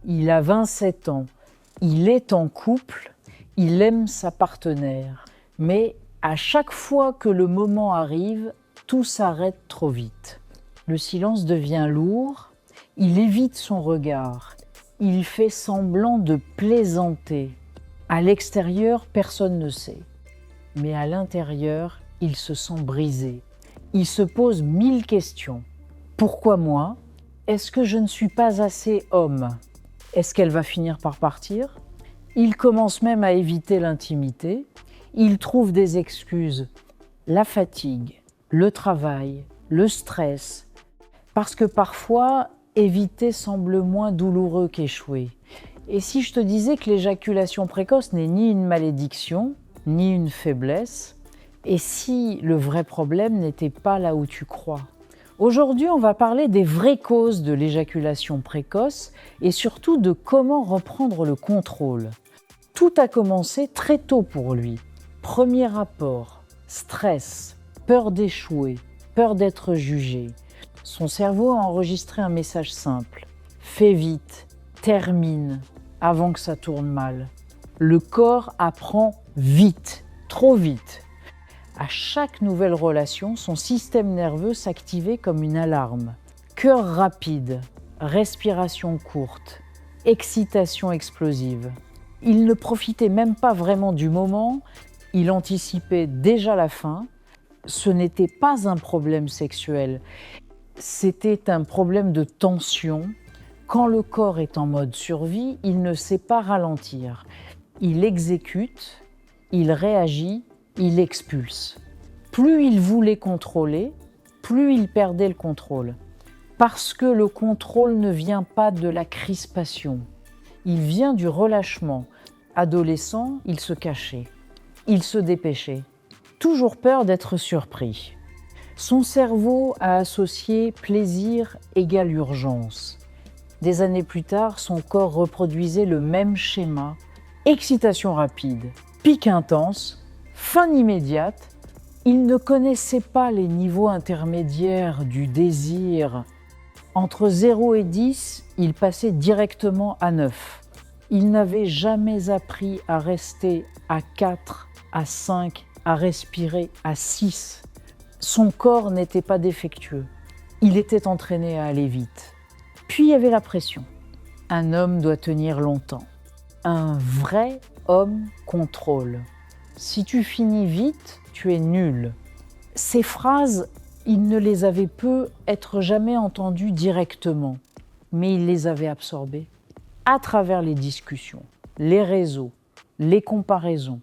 Il a 27 ans, il est en couple, il aime sa partenaire. Mais à chaque fois que le moment arrive, tout s'arrête trop vite. Le silence devient lourd, il évite son regard, il fait semblant de plaisanter. À l'extérieur, personne ne sait. Mais à l'intérieur, il se sent brisé. Il se pose 1000 questions. Pourquoi moi? Est-ce que je ne suis pas assez homme? Est-ce qu'elle va finir par partir? Il commence même à éviter l'intimité. Il trouve des excuses. La fatigue, le travail, le stress. Parce que parfois, éviter semble moins douloureux qu'échouer. Et si je te disais que l'éjaculation précoce n'est ni une malédiction, ni une faiblesse, et si le vrai problème n'était pas là où tu crois? Aujourd'hui, on va parler des vraies causes de l'éjaculation précoce et surtout de comment reprendre le contrôle. Tout a commencé très tôt pour lui. Premier rapport, stress, peur d'échouer, peur d'être jugé. Son cerveau a enregistré un message simple. Fais vite, termine, avant que ça tourne mal. Le corps apprend vite, trop vite. À chaque nouvelle relation, son système nerveux s'activait comme une alarme. Cœur rapide, respiration courte, excitation explosive. Il ne profitait même pas vraiment du moment, il anticipait déjà la fin. Ce n'était pas un problème sexuel, c'était un problème de tension. Quand le corps est en mode survie, il ne sait pas ralentir. Il exécute, il réagit, il expulse. Plus il voulait contrôler, plus il perdait le contrôle. Parce que le contrôle ne vient pas de la crispation, il vient du relâchement. Adolescent, il se cachait, il se dépêchait, toujours peur d'être surpris. Son cerveau a associé plaisir égale urgence. Des années plus tard, son corps reproduisait le même schéma. Excitation rapide, pic intense, fin immédiate. Il ne connaissait pas les niveaux intermédiaires du désir. Entre 0 et 10, il passait directement à 9. Il n'avait jamais appris à rester à 4, à 5, à respirer à 6. Son corps n'était pas défectueux. Il était entraîné à aller vite. Puis il y avait la pression. Un homme doit tenir longtemps. Un vrai homme contrôle. Si tu finis vite, tu es nul. Ces phrases, il ne les avait peut-être jamais entendues directement, mais il les avait absorbées à travers les discussions, les réseaux, les comparaisons.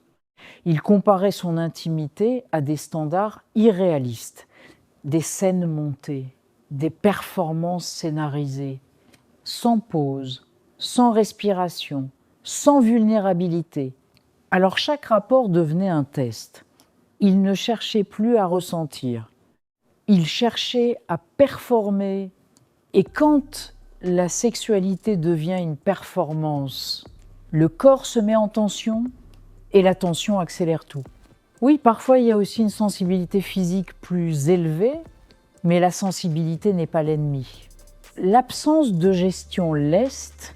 Il comparait son intimité à des standards irréalistes, des scènes montées, des performances scénarisées, sans pause, sans respiration, sans vulnérabilité. Alors chaque rapport devenait un test. Il ne cherchait plus à ressentir, il cherchait à performer. Et quand la sexualité devient une performance, le corps se met en tension et la tension accélère tout. Oui, parfois il y a aussi une sensibilité physique plus élevée, mais la sensibilité n'est pas l'ennemi. L'absence de gestion leste,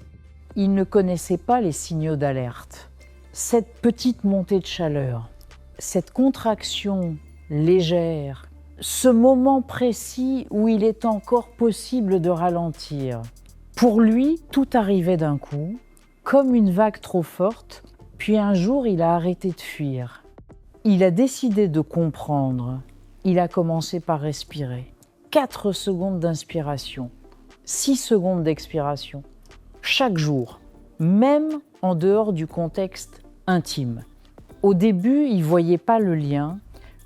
il ne connaissait pas les signaux d'alerte. Cette petite montée de chaleur, cette contraction légère, ce moment précis où il est encore possible de ralentir. Pour lui, tout arrivait d'un coup, comme une vague trop forte, puis un jour il a arrêté de fuir. Il a décidé de comprendre. Il a commencé par respirer. 4 secondes d'inspiration, 6 secondes d'expiration, chaque jour, même en dehors du contexte intime. Au début, il ne voyait pas le lien,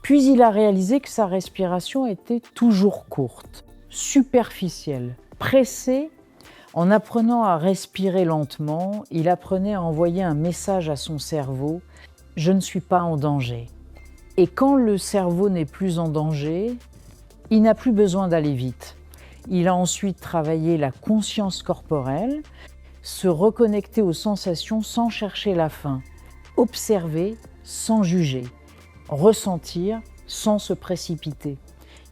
puis il a réalisé que sa respiration était toujours courte, superficielle, pressée. En apprenant à respirer lentement, il apprenait à envoyer un message à son cerveau « Je ne suis pas en danger ». Et quand le cerveau n'est plus en danger, il n'a plus besoin d'aller vite. Il a ensuite travaillé la conscience corporelle, se reconnecter aux sensations sans chercher la fin, observer sans juger, ressentir sans se précipiter.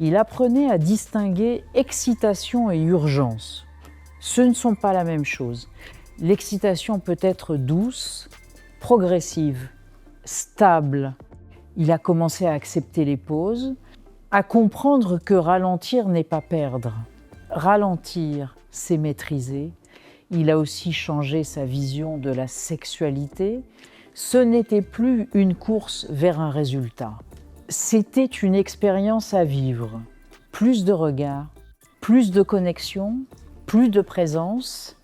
Il apprenait à distinguer excitation et urgence. Ce ne sont pas la même chose. L'excitation peut être douce, progressive, stable. Il a commencé à accepter les pauses, à comprendre que ralentir n'est pas perdre. Ralentir, c'est maîtriser. Il a aussi changé sa vision de la sexualité. Ce n'était plus une course vers un résultat. C'était une expérience à vivre. Plus de regards, plus de connexion, plus de présence.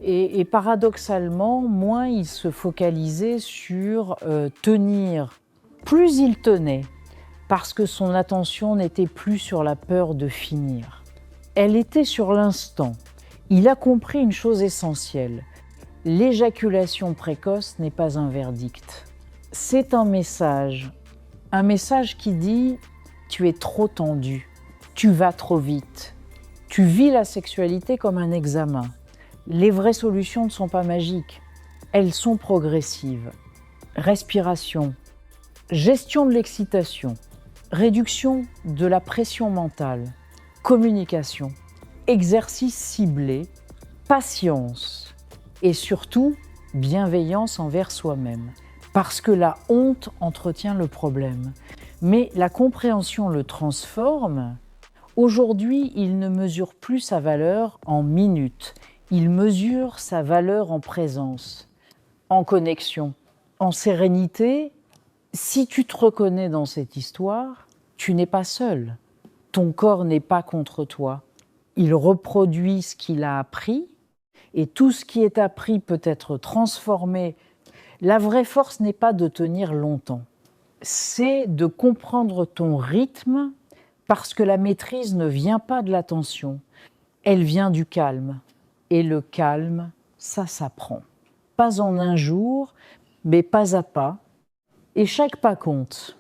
Et paradoxalement, moins il se focalisait sur tenir. Plus il tenait, parce que son attention n'était plus sur la peur de finir. Elle était sur l'instant. Il a compris une chose essentielle. L'éjaculation précoce n'est pas un verdict. C'est un message qui dit « tu es trop tendu, tu vas trop vite, tu vis la sexualité comme un examen ». Les vraies solutions ne sont pas magiques, elles sont progressives. Respiration, gestion de l'excitation, réduction de la pression mentale, communication, exercice ciblé, patience et surtout bienveillance envers soi-même. Parce que la honte entretient le problème. Mais la compréhension le transforme. Aujourd'hui, il ne mesure plus sa valeur en minutes. Il mesure sa valeur en présence, en connexion, en sérénité. Si tu te reconnais dans cette histoire, tu n'es pas seul. Ton corps n'est pas contre toi. Il reproduit ce qu'il a appris et tout ce qui est appris peut être transformé. La vraie force n'est pas de tenir longtemps. C'est de comprendre ton rythme parce que la maîtrise ne vient pas de l'attention. Elle vient du calme. Et le calme, ça s'apprend. Pas en un jour, mais pas à pas. Et chaque pas compte.